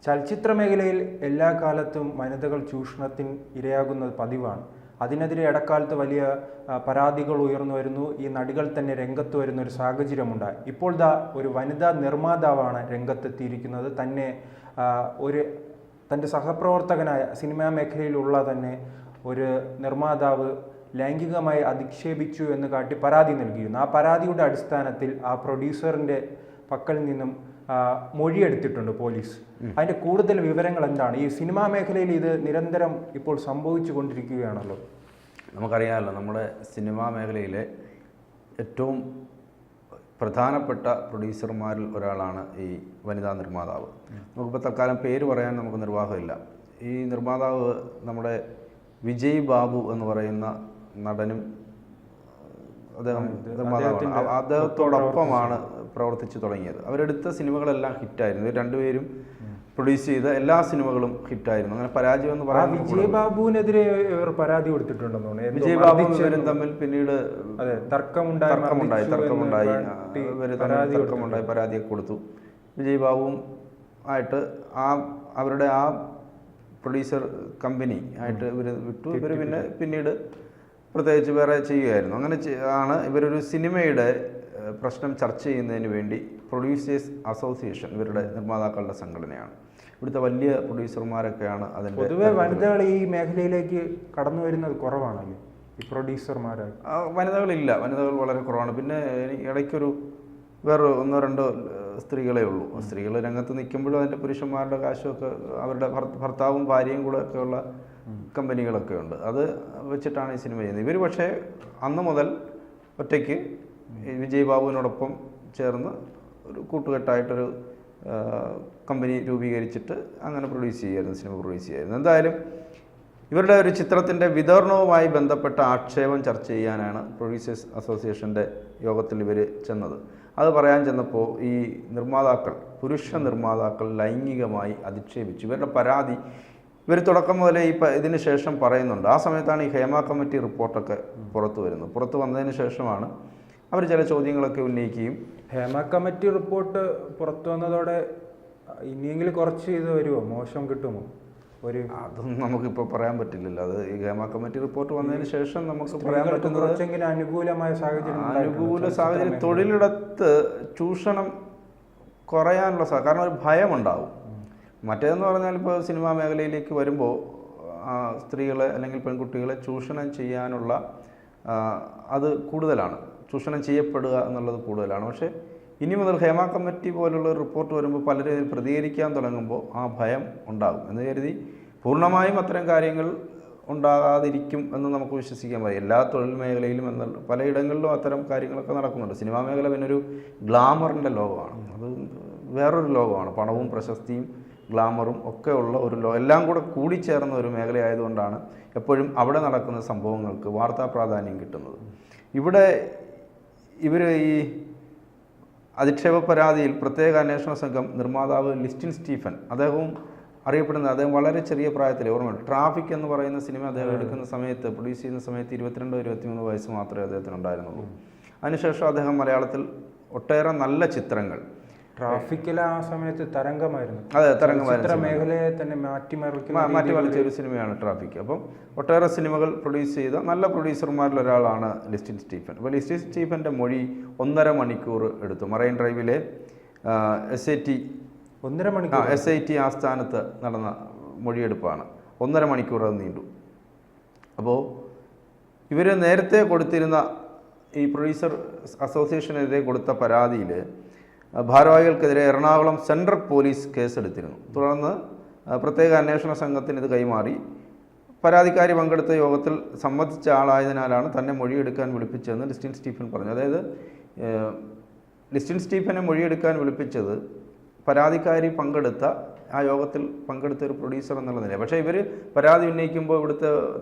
ചലച്ചിത്ര മേഖലയിൽ എല്ലാ കാലത്തും വനിതകൾ ചൂഷണത്തിന് ഇരയാകുന്നത് പതിവാണ്. അതിനെതിരെ ഇടക്കാലത്ത് വലിയ പരാതികൾ ഉയർന്നു വരുന്നു. ഈ നടികൾ തന്നെ രംഗത്ത് വരുന്ന ഒരു സാഹചര്യമുണ്ടായി. ഇപ്പോൾ ഒരു വനിതാ നിർമ്മാതാവാണ് രംഗത്തെത്തിയിരിക്കുന്നത്. തൻ്റെ സഹപ്രവർത്തകനായ സിനിമാ മേഖലയിലുള്ള തന്നെ ഒരു നിർമ്മാതാവ് ലൈംഗികമായി അധിക്ഷേപിച്ചു എന്ന് കാട്ടി പരാതി നൽകിയിരുന്നു. ആ പരാതിയുടെ അടിസ്ഥാനത്തിൽ ആ പ്രൊഡ്യൂസറിൻ്റെ പക്കൽ നിന്നും മൊഴിയെടുത്തിട്ടുണ്ട് പോലീസ്. അതിൻ്റെ കൂടുതൽ വിവരങ്ങൾ എന്താണ്? ഈ സിനിമാ മേഖലയിൽ ഇത് നിരന്തരം ഇപ്പോൾ സംഭവിച്ചു കൊണ്ടിരിക്കുകയാണല്ലോ. നമുക്കറിയാമല്ലോ, നമ്മുടെ സിനിമാ മേഖലയിലെ ഏറ്റവും പ്രധാനപ്പെട്ട പ്രൊഡ്യൂസർമാരിൽ ഒരാളാണ് ഈ വനിതാ നിർമ്മാതാവ്. നമുക്കിപ്പോൾ തൽക്കാലം പേര് പറയാൻ നമുക്ക് നിർവാഹമില്ല. ഈ നിർമ്മാതാവ് നമ്മുടെ വിജയ് ബാബു എന്ന് പറയുന്ന നടനും അദ്ദേഹം നിർമ്മാതാവാണ്. അദ്ദേഹത്തോടൊപ്പമാണ് പ്രവർത്തിച്ചു തുടങ്ങിയത്. അവരെടുത്ത സിനിമകളെല്ലാം ഹിറ്റായിരുന്നു. ഇവർ രണ്ടുപേരും പ്രൊഡ്യൂസ് ചെയ്ത എല്ലാ സിനിമകളും ഹിറ്റായിരുന്നു. അങ്ങനെ പരാജയം എന്ന് പറയാൻ വിജയ് ബാബുവിനെതിരെ പരാതി കൊടുത്തിട്ടുണ്ടെന്ന്. വിജയ് ബാബു ഇവരും തമ്മിൽ പിന്നീട് തർക്കമുണ്ടായി, പരാതിയൊക്കെ കൊടുത്തു. വിജയ് ബാബുവും ആയിട്ട് അവരുടെ ആ പ്രൊഡ്യൂസർ കമ്പനി ആയിട്ട് ഇവർ വിട്ടു. ഇവർ പിന്നീട് പ്രത്യേകിച്ച് വേറെ ചെയ്യുകയായിരുന്നു. അങ്ങനെ ആണ് ഇവരൊരു സിനിമയുടെ പ്രശ്നം ചർച്ച ചെയ്യുന്നതിന് വേണ്ടി പ്രൊഡ്യൂസേഴ്സ് അസോസിയേഷൻ, ഇവരുടെ നിർമ്മാതാക്കളുടെ സംഘടനയാണ്. ഇവിടുത്തെ വലിയ പ്രൊഡ്യൂസർമാരൊക്കെയാണ് അതിൻ്റെ. പൊതുവെ വനിതകൾ ഈ മേഖലയിലേക്ക് കടന്നു വരുന്നത് കുറവാണല്ലോ, ഈ പ്രൊഡ്യൂസർമാരായി. വനിതകൾ വളരെ കുറവാണ്. പിന്നെ ഇടയ്ക്കൊരു വേറെ 1-2 സ്ത്രീകളേ ഉള്ളൂ. സ്ത്രീകൾ രംഗത്ത് നിൽക്കുമ്പോഴും അതിൻ്റെ പുരുഷന്മാരുടെ കാശുമൊക്കെ അവരുടെ ഭർത്താവും ഭാര്യയും കൂടെ ഒക്കെയുള്ള കമ്പനികളൊക്കെ ഉണ്ട്. അത് വെച്ചിട്ടാണ് ഈ സിനിമ ചെയ്യുന്നത്. ഇവർ പക്ഷേ അന്ന് മുതൽ ഒറ്റയ്ക്ക് വിജയ് ബാബുവിനോടൊപ്പം ചേർന്ന് ഒരു കൂട്ടുകെട്ടായിട്ടൊരു കമ്പനി രൂപീകരിച്ചിട്ട് അങ്ങനെ സിനിമ പ്രൊഡ്യൂസ് ചെയ്യായിരുന്നു. എന്തായാലും ഇവരുടെ ഒരു ചിത്രത്തിൻ്റെ വിതരണവുമായി ബന്ധപ്പെട്ട ആക്ഷേപം ചർച്ച ചെയ്യാനാണ് പ്രൊഡ്യൂസേഴ്സ് അസോസിയേഷൻ്റെ യോഗത്തിൽ ഇവർ ചെന്നത്. അത് പറയാൻ ചെന്നപ്പോൾ ഈ പുരുഷ നിർമ്മാതാക്കൾ ലൈംഗികമായി അധിക്ഷേപിച്ചു. ഇവരുടെ പരാതി ഇവർ തുടക്കം മുതലേ ഇതിന് ശേഷം പറയുന്നുണ്ട്. ആ സമയത്താണ് ഈ ഹേമ കമ്മിറ്റി റിപ്പോർട്ടൊക്കെ പുറത്തു വന്നതിന് ശേഷമാണ് അവർ ചില ചോദ്യങ്ങളൊക്കെ ഉന്നയിക്കുകയും. ഹേമ കമ്മിറ്റി റിപ്പോർട്ട് പുറത്തു വന്നതോടെ ഇനിയെങ്കിലും കുറച്ച് ഇത് വരുമോ, മോശം കിട്ടുമോ? അതൊന്നും നമുക്കിപ്പോൾ പറയാൻ പറ്റില്ലല്ലോ. അത് ഈ ഹേമ കമ്മിറ്റി റിപ്പോർട്ട് വന്നതിന് ശേഷം നമുക്ക് പറയാൻ പറ്റുന്നത് അനുകൂല സാഹചര്യം തൊഴിലിടത്ത് ചൂഷണം കുറയാനുള്ള കാരണം ഒരു ഭയമുണ്ടാവും. മറ്റേതെന്ന് പറഞ്ഞാൽ ഇപ്പോൾ സിനിമാ മേഖലയിലേക്ക് വരുമ്പോൾ സ്ത്രീകളെ അല്ലെങ്കിൽ പെൺകുട്ടികളെ ചൂഷണം ചെയ്യാനുള്ള അത് കൂടുതലാണ്, ചൂഷണം ചെയ്യപ്പെടുക എന്നുള്ളത് കൂടുതലാണ്. പക്ഷേ ഇനി മുതൽ ഹേമ കമ്മിറ്റി പോലുള്ള ഒരു റിപ്പോർട്ട് വരുമ്പോൾ പലരും ഇതിൽ പ്രതികരിക്കാൻ തുടങ്ങുമ്പോൾ ആ ഭയം ഉണ്ടാകും എന്ന് കരുതി പൂർണ്ണമായും അത്തരം കാര്യങ്ങൾ ഉണ്ടാകാതിരിക്കും എന്ന് നമുക്ക് വിശ്വസിക്കാൻ പറയും. എല്ലാ തൊഴിൽ മേഖലയിലും പലയിടങ്ങളിലും അത്തരം കാര്യങ്ങളൊക്കെ നടക്കുന്നുണ്ട്. സിനിമാ മേഖല പിന്നെ ഒരു ഗ്ലാമറിൻ്റെ ലോകമാണ്. അത് വേറൊരു ലോകമാണ്. പണവും പ്രശസ്തിയും ഗ്ലാമറും ഒക്കെ ഉള്ള ഒരു എല്ലാം കൂടെ കൂടിച്ചേർന്ന ഒരു മേഖലയായതുകൊണ്ടാണ് എപ്പോഴും അവിടെ നടക്കുന്ന സംഭവങ്ങൾക്ക് വാർത്താ പ്രാധാന്യം കിട്ടുന്നത്. ഇവിടെ ഇവർ ഈ അധിക്ഷേപ പരാതിയിൽ പ്രത്യേക അന്വേഷണ സംഘം നിർമ്മാതാവ് ലിസ്റ്റിൻ സ്റ്റീഫൻ, അദ്ദേഹം വളരെ ചെറിയ പ്രായത്തിൽ, ഓർമ്മയുണ്ട്, ട്രാഫിക് എന്ന് പറയുന്ന സിനിമ അദ്ദേഹം എടുക്കുന്ന സമയത്ത്, പ്രൊഡ്യൂസ് ചെയ്യുന്ന സമയത്ത് 22-23 വയസ്സ് മാത്രമേ അദ്ദേഹത്തിന് ഉണ്ടായിരുന്നുള്ളൂ. അതിനുശേഷം അദ്ദേഹം മലയാളത്തിൽ ഒട്ടേറെ നല്ല ചിത്രങ്ങൾ, ട്രാഫിക്കിൽ ആ സമയത്ത് തരംഗമായിരുന്നു. അതെ, തരംഗമായിരുന്നു. മേഖലയെ തന്നെ മാറ്റിമറിച്ച ഒരു സിനിമയാണ് ട്രാഫിക്. അപ്പം ഒട്ടേറെ സിനിമകൾ പ്രൊഡ്യൂസ് ചെയ്ത നല്ല പ്രൊഡ്യൂസർമാരിൽ ഒരാളാണ് ലിസ്റ്റിൻ സ്റ്റീഫൻ. അപ്പോൾ ലിസ്റ്റിൻ സ്റ്റീഫൻ്റെ മൊഴി 1.5 മണിക്കൂർ എടുത്തു. മറൈൻ ഡ്രൈവിലെ SIT ആസ്ഥാനത്ത് നടന്ന മൊഴിയെടുപ്പാണ്. 1.5 മണിക്കൂർ അത് നീണ്ടു. അപ്പോൾ ഇവർ നേരത്തെ കൊടുത്തിരുന്ന ഈ പ്രൊഡ്യൂസർ അസോസിയേഷനെതിരെ കൊടുത്ത പരാതിയിൽ ഭാരവാഹികൾക്കെതിരെ എറണാകുളം സെൻട്രൽ പോലീസ് കേസെടുത്തിരുന്നു. തുടർന്ന് പ്രത്യേക അന്വേഷണ സംഘത്തിന് ഇത് കൈമാറി. പരാതിക്കാരി പങ്കെടുത്ത യോഗത്തിൽ സമ്മതിച്ച ആളായതിനാലാണ് തന്നെ മൊഴിയെടുക്കാൻ വിളിപ്പിച്ചതെന്ന് ലിസ്റ്റിൻ സ്റ്റീഫൻ പറഞ്ഞു. അതായത് ലിസ്റ്റിൻ സ്റ്റീഫനെ മൊഴിയെടുക്കാൻ വിളിപ്പിച്ചത് പരാതിക്കാരി പങ്കെടുത്ത ആ യോഗത്തിൽ പങ്കെടുത്ത ഒരു പ്രൊഡ്യൂസർ എന്നുള്ള നിലയിൽ. പക്ഷേ ഇവർ പരാതി ഉന്നയിക്കുമ്പോൾ ഇവിടുത്തെ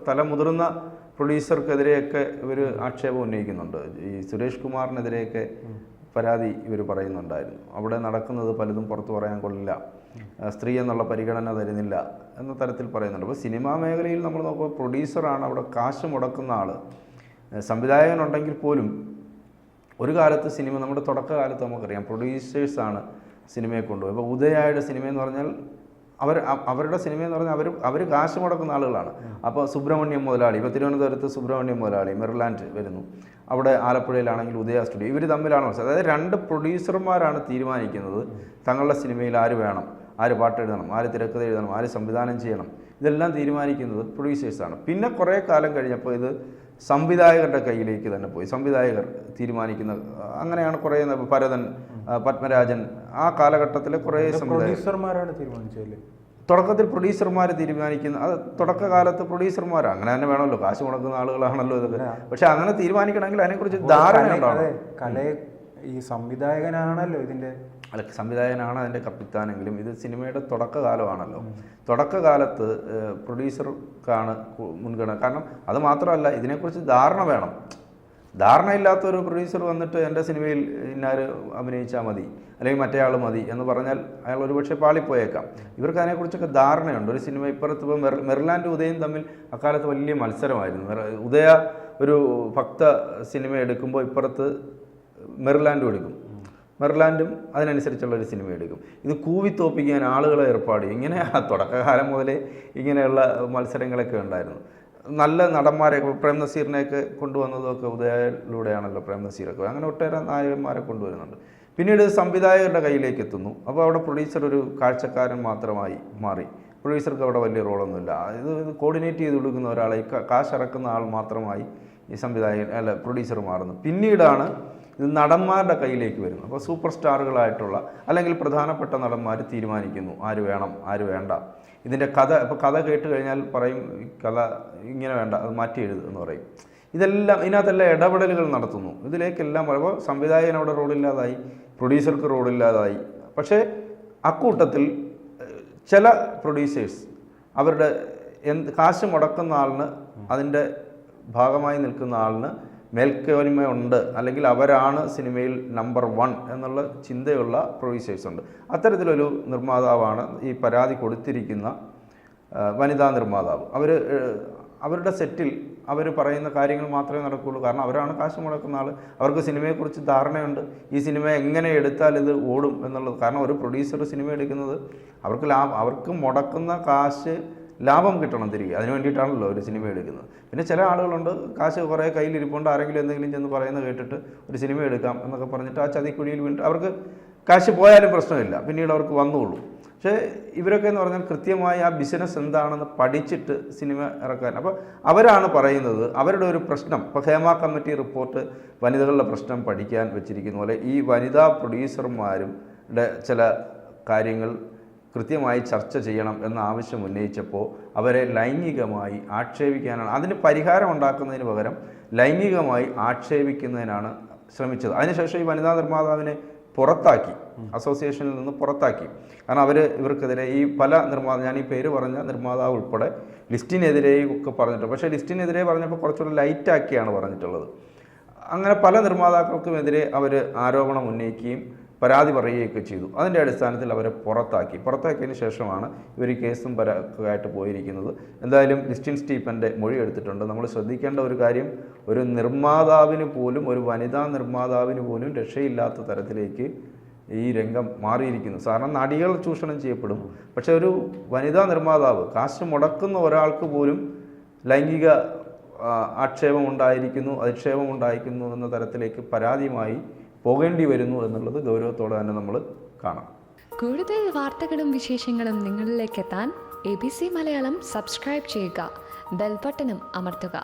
മുതിർന്ന പ്രൊഡ്യൂസർക്കെതിരെയൊക്കെ ഇവർ ആക്ഷേപം ഉന്നയിക്കുന്നുണ്ട്. ഈ സുരേഷ് കുമാറിനെതിരെയൊക്കെ പരാതി ഇവർ പറയുന്നുണ്ടായിരുന്നു. അവിടെ നടക്കുന്നത് പലതും പുറത്തു പറയാൻ കൊള്ളില്ല, സ്ത്രീ എന്നുള്ള പരിഗണന തരുന്നില്ല എന്ന തരത്തിൽ പറയുന്നുണ്ട്. അപ്പോൾ സിനിമാ മേഖലയിൽ നമ്മൾ നോക്കുമ്പോൾ പ്രൊഡ്യൂസറാണ് അവിടെ കാശ് മുടക്കുന്ന ആൾ. സംവിധായകനുണ്ടെങ്കിൽ പോലും ഒരു കാലത്ത് നമ്മുടെ തുടക്കകാലത്ത് നമുക്കറിയാം പ്രൊഡ്യൂസേഴ്സാണ് സിനിമയെ കൊണ്ടുപോയി. അപ്പോൾ ഉദയയുടെ സിനിമയെന്ന് പറഞ്ഞാൽ അവരുടെ സിനിമ എന്ന് പറഞ്ഞാൽ അവർ കാശ് മുടക്കുന്ന ആളുകളാണ്. അപ്പോൾ സുബ്രഹ്മണ്യം മുതലാളി, ഇപ്പോൾ തിരുവനന്തപുരത്ത് സുബ്രഹ്മണ്യം മുതലാളി മെറിലാൻഡ് വരുന്നു, അവിടെ ആലപ്പുഴയിലാണെങ്കിൽ ഉദയ സ്റ്റുഡിയോ, ഇവർ തമ്മിലാണ് മത്സരം. അതായത് 2 പ്രൊഡ്യൂസർമാരാണ് തീരുമാനിക്കുന്നത് തങ്ങളുടെ സിനിമയിൽ ആര് വേണം, ആര് പാട്ട് എഴുതണം, ആര് തിരക്കഥ എഴുതണം, ആര് സംവിധാനം ചെയ്യണം, ഇതെല്ലാം തീരുമാനിക്കുന്നത് പ്രൊഡ്യൂസേഴ്സാണ്. പിന്നെ കുറേ കാലം കഴിഞ്ഞപ്പോൾ ഇത് സംവിധായകരുടെ കയ്യിലേക്ക് തന്നെ പോയി. സംവിധായകർ തീരുമാനിക്കുന്ന, അങ്ങനെയാണ് കുറേ ഭരതൻ, പത്മരാജൻ, ആ കാലഘട്ടത്തിലെ കുറേ പ്രൊഡ്യൂസർമാരാണ് തീരുമാനിച്ചത്. തുടക്കത്തിൽ പ്രൊഡ്യൂസർമാർ തീരുമാനിക്കുന്ന, അത് തുടക്കകാലത്ത് പ്രൊഡ്യൂസർമാരാണ്, അങ്ങനെ തന്നെ വേണമല്ലോ, കാശ് മുടക്കുന്ന ആളുകളാണല്ലോ ഇതൊക്കെ. പക്ഷെ അങ്ങനെ തീരുമാനിക്കണമെങ്കിൽ അതിനെക്കുറിച്ച് ധാരണ ഉണ്ടാവും. ഈ സംവിധായകനാണല്ലോ ഇതിൻ്റെ, അല്ല, സംവിധായകനാണ് അതിൻ്റെ കപ്പിത്താനെങ്കിലും ഇത് സിനിമയുടെ തുടക്കകാലമാണല്ലോ. തുടക്കകാലത്ത് പ്രൊഡ്യൂസർക്കാണ് മുൻഗണന. കാരണം അത് മാത്രമല്ല, ഇതിനെക്കുറിച്ച് ധാരണ വേണം. ധാരണയില്ലാത്തൊരു പ്രൊഡ്യൂസർ വന്നിട്ട് എൻ്റെ സിനിമയിൽ ഇന്നാര് അഭിനയിച്ചാൽ മതി, അല്ലെങ്കിൽ മറ്റേ ആൾ മതി എന്ന് പറഞ്ഞാൽ അയാൾ ഒരുപക്ഷെ പാളിപ്പോയേക്കാം. ഇവർക്ക് അതിനെക്കുറിച്ചൊക്കെ ധാരണയുണ്ട്. ഒരു സിനിമ ഇപ്പുറത്ത് ഇപ്പോൾ മെറിലാൻഡ് ഉദയം തമ്മിൽ അക്കാലത്ത് വലിയ മത്സരമായിരുന്നു. ഉദയ ഒരു ഭക്ത സിനിമ എടുക്കുമ്പോൾ ഇപ്പുറത്ത് മെറിലാൻഡും എടുക്കും, മെറിലാൻഡും അതിനനുസരിച്ചുള്ളൊരു സിനിമ എടുക്കും. ഇത് കൂവിത്തോപ്പിക്കാൻ ആളുകളെ ഏർപ്പാട്, ഇങ്ങനെ തുടക്കകാലം മുതലേ ഇങ്ങനെയുള്ള മത്സരങ്ങളൊക്കെ ഉണ്ടായിരുന്നു. നല്ല നടന്മാരെ, പ്രേം നസീറിനെയൊക്കെ കൊണ്ടുവന്നതൊക്കെ ഉദയയിലൂടെയാണല്ലോ. പ്രേം നസീറൊക്കെ അങ്ങനെ ഒട്ടേറെ നായകന്മാരെ കൊണ്ടുവരുന്നുണ്ട്. പിന്നീട് സംവിധായകരുടെ കയ്യിലേക്ക് എത്തുന്നു. അപ്പോൾ അവിടെ പ്രൊഡ്യൂസർ ഒരു കാഴ്ചക്കാരൻ മാത്രമായി മാറി. പ്രൊഡ്യൂസർക്ക് അവിടെ വലിയ റോളൊന്നുമില്ല. ഇത് കോർഡിനേറ്റ് ചെയ്ത് കൊടുക്കുന്ന ഒരാളെ, കാശിറക്കുന്ന ആൾ മാത്രമായി ഈ സംവിധായകൻ അല്ല പ്രൊഡ്യൂസർ മാറുന്നു. പിന്നീടാണ് ഇത് നടന്മാരുടെ കയ്യിലേക്ക് വരുന്നു. അപ്പോൾ സൂപ്പർ സ്റ്റാറുകളായിട്ടുള്ള അല്ലെങ്കിൽ പ്രധാനപ്പെട്ട നടന്മാർ തീരുമാനിക്കുന്നു ആര് വേണം, ആര് വേണ്ട. ഇതിൻ്റെ കഥ, ഇപ്പോൾ കഥ കേട്ട് കഴിഞ്ഞാൽ പറയും കഥ ഇങ്ങനെ വേണ്ട, അത് മാറ്റി എഴുതുക എന്ന് പറയും. ഇതെല്ലാം ഇതിനകത്തെല്ലാം ഇടപെടലുകൾ നടത്തുന്നു. ഇതിലേക്കെല്ലാം പറയുമ്പോൾ സംവിധായകൻ അവിടെ റോളില്ലാതായി, പ്രൊഡ്യൂസർക്ക് റോളില്ലാതായി. പക്ഷേ അക്കൂട്ടത്തിൽ ചില പ്രൊഡ്യൂസേഴ്സ് അവരുടെ കാശ് മുടക്കുന്ന ആളിന്, അതിൻ്റെ ഭാഗമായി നിൽക്കുന്ന ആളിന് മേൽക്കോയ്മ ഉണ്ട്, അല്ലെങ്കിൽ അവരാണ് സിനിമയിൽ നമ്പർ 1 എന്നുള്ള ചിന്തയുള്ള പ്രൊഡ്യൂസേഴ്സ് ഉണ്ട്. അത്തരത്തിലൊരു നിർമ്മാതാവാണ് ഈ പരാതി കൊടുത്തിരിക്കുന്ന വനിതാ നിർമ്മാതാവ്. അവരുടെ സെറ്റിൽ അവർ പറയുന്ന കാര്യങ്ങൾ മാത്രമേ നടക്കുകയുള്ളൂ. കാരണം അവരാണ് കാശ് മുടക്കുന്ന ആൾ, അവർക്ക് സിനിമയെക്കുറിച്ച് ധാരണയുണ്ട്. ഈ സിനിമ എങ്ങനെ എടുത്താൽ ഇത് ഓടും എന്നുള്ളത്. കാരണം ഒരു പ്രൊഡ്യൂസർ സിനിമ എടുക്കുന്നത് അവർക്ക് മുടക്കുന്ന കാശ് ലാഭം കിട്ടണം തിരികെ, അതിന് വേണ്ടിയിട്ടാണല്ലോ ഒരു സിനിമ എടുക്കുന്നത്. പിന്നെ ചില ആളുകളുണ്ട്, കാശ് കുറേ കയ്യിലിരിപ്പുണ്ട്, ആരെങ്കിലും എന്തെങ്കിലും ചെന്ന് പറയുന്നത് കേട്ടിട്ട് ഒരു സിനിമ എടുക്കാം എന്നൊക്കെ പറഞ്ഞിട്ട് ആ ചതിക്കുഴിയിൽ വീണിട്ട് അവർക്ക് കാശ് പോയാലും പ്രശ്നമില്ല, പിന്നീട് അവർക്ക് വന്നുള്ളൂ. പക്ഷേ ഇവരൊക്കെ എന്ന് പറഞ്ഞാൽ കൃത്യമായി ആ ബിസിനസ് എന്താണെന്ന് പഠിച്ചിട്ട് സിനിമ ഇറക്കാൻ. അപ്പോൾ അവരാണ് പറയുന്നത് അവരുടെ ഒരു പ്രശ്നം. ഇപ്പോൾ ഹേമ കമ്മിറ്റി റിപ്പോർട്ട് വനിതകളുടെ പ്രശ്നം പഠിക്കാൻ വെച്ചിരിക്കുന്ന പോലെ ഈ വനിതാ പ്രൊഡ്യൂസർമാരുടെ ചില കാര്യങ്ങൾ കൃത്യമായി ചർച്ച ചെയ്യണം എന്ന ആവശ്യം ഉന്നയിച്ചപ്പോൾ അവരെ ലൈംഗികമായി ആക്ഷേപിക്കാനാണ്, അതിന് പരിഹാരം ഉണ്ടാക്കുന്നതിന് പകരം ലൈംഗികമായി ആക്ഷേപിക്കുന്നതിനാണ് ശ്രമിച്ചത്. അതിനുശേഷം ഈ വനിതാ നിർമ്മാതാവിനെ പുറത്താക്കി, അസോസിയേഷനിൽ നിന്ന് പുറത്താക്കി. കാരണം ഇവർക്കെതിരെ ഈ പല ഞാൻ ഈ പേര് പറഞ്ഞ നിർമ്മാതാവ് ഉൾപ്പെടെ ലിസ്റ്റിനെതിരെയും ഒക്കെ പറഞ്ഞിട്ടുണ്ട്. പക്ഷേ ലിസ്റ്റിനെതിരെ പറഞ്ഞപ്പോൾ കുറച്ചുകൂടെ ലൈറ്റാക്കിയാണ് പറഞ്ഞിട്ടുള്ളത്. അങ്ങനെ പല നിർമ്മാതാക്കൾക്കുമെതിരെ അവർ ആരോപണം ഉന്നയിക്കുകയും പരാതി പറയുകയൊക്കെ ചെയ്തു. അതിൻ്റെ അടിസ്ഥാനത്തിൽ അവരെ പുറത്താക്കിയതിന് ശേഷമാണ് ഇവർ കേസും പരാതിയായിട്ട് പോയിരിക്കുന്നത്. എന്തായാലും ലിസ്റ്റിൻ സ്റ്റീഫൻ്റെ മൊഴി എടുത്തിട്ടുണ്ട്. നമ്മൾ ശ്രദ്ധിക്കേണ്ട ഒരു കാര്യം, ഒരു നിർമ്മാതാവിന് പോലും, ഒരു വനിതാ നിർമ്മാതാവിന് പോലും രക്ഷയില്ലാത്ത തരത്തിലേക്ക് ഈ രംഗം മാറിയിരിക്കുന്നു. കാരണം നടികൾ ചൂഷണം ചെയ്യപ്പെടും, പക്ഷേ ഒരു വനിതാ നിർമ്മാതാവ്, കാശ് മുടക്കുന്ന ഒരാൾക്ക് പോലും ലൈംഗിക ആക്ഷേപം ഉണ്ടായിരിക്കുന്നു, അധിക്ഷേപം ഉണ്ടായിരിക്കുന്നു എന്ന തരത്തിലേക്ക് പരാതിയുമായി പോകേണ്ടി വരുന്നു എന്നുള്ളത് ഗൗരവത്തോടെ തന്നെ നമ്മൾ കാണാം. കൂടുതൽ വാർത്തകളും വിശേഷങ്ങളും നിങ്ങളിലേക്ക് എത്താൻ ABC മലയാളം സബ്സ്ക്രൈബ് ചെയ്യുക, ബെൽ ബട്ടണും അമർത്തുക.